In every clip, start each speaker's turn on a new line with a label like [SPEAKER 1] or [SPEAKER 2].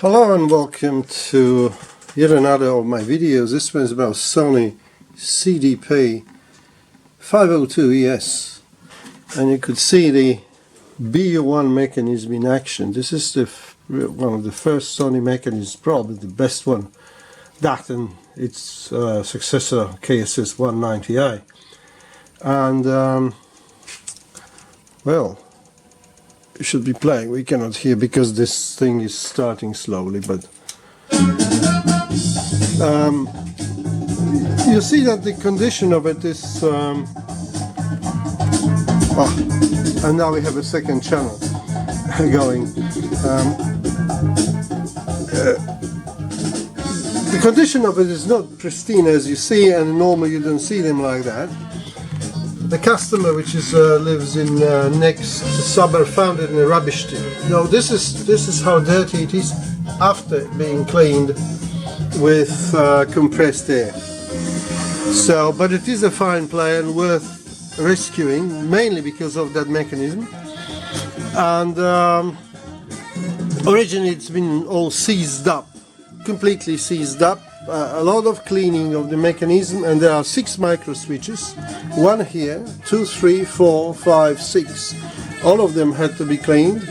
[SPEAKER 1] Hello and welcome to yet another of my videos. This one is about Sony CDP-502ES, and you could see the BU1 mechanism in action. This is one of the first Sony mechanisms, probably the best one. That and its successor KSS-190i. And well, you should be playing. We cannot hear because this thing is starting slowly, but you see that the condition of it is and now we have a second channel going. The condition of it is not pristine, as you see, and normally you don't see them like that. The customer, which is lives in next suburb, found it in a rubbish tip. No, this is how dirty it is after being cleaned with compressed air. So, but it is a fine player and worth rescuing, mainly because of that mechanism. And originally it's been all seized up, completely seized up. A lot of cleaning of the mechanism, and there are 6 micro switches, one here, 2, 3, 4, 5, 6. All of them had to be cleaned.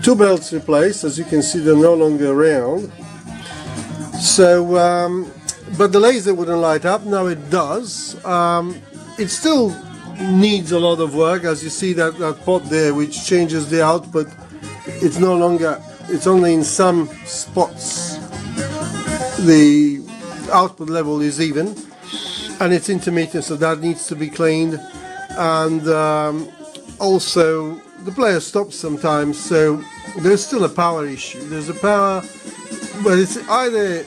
[SPEAKER 1] 2 belts replaced. As you can see, they're no longer around. So, but the laser wouldn't light up. Now it does. It still needs a lot of work. As you see that pot there, which changes the output, it's no longer. It's only in some spots the output level is even, and it's intermittent, so that needs to be cleaned. And also the player stops sometimes, so there's still a power issue. There's a power, but it's either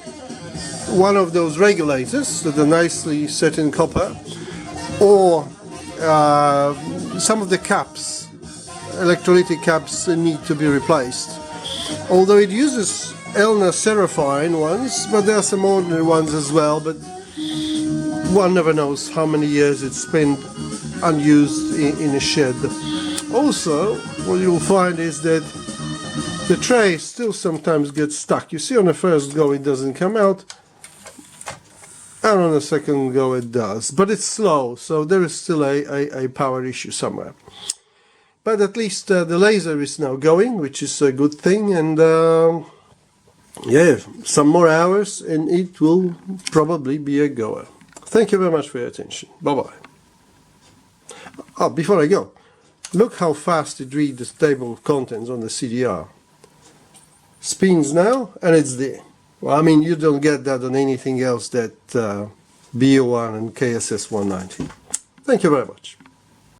[SPEAKER 1] one of those regulators that are nicely set in copper, or some of the caps, electrolytic caps, need to be replaced. Although it uses Elna Serafine ones, but there are some ordinary ones as well, but one never knows how many years it's spent unused in a shed. Also, what you'll find is that the tray still sometimes gets stuck. You see, on the first go it doesn't come out, and on the second go it does, but it's slow, so there is still a power issue somewhere. But at least the laser is now going, which is a good thing, and yeah, some more hours and it will probably be a goer. Thank you very much for your attention. Bye-bye. Oh, before I go, look how fast it reads the table of contents on the CDR. Spins now, and it's there. Well, I mean, you don't get that on anything else that BO1 and KSS-190. Thank you very much.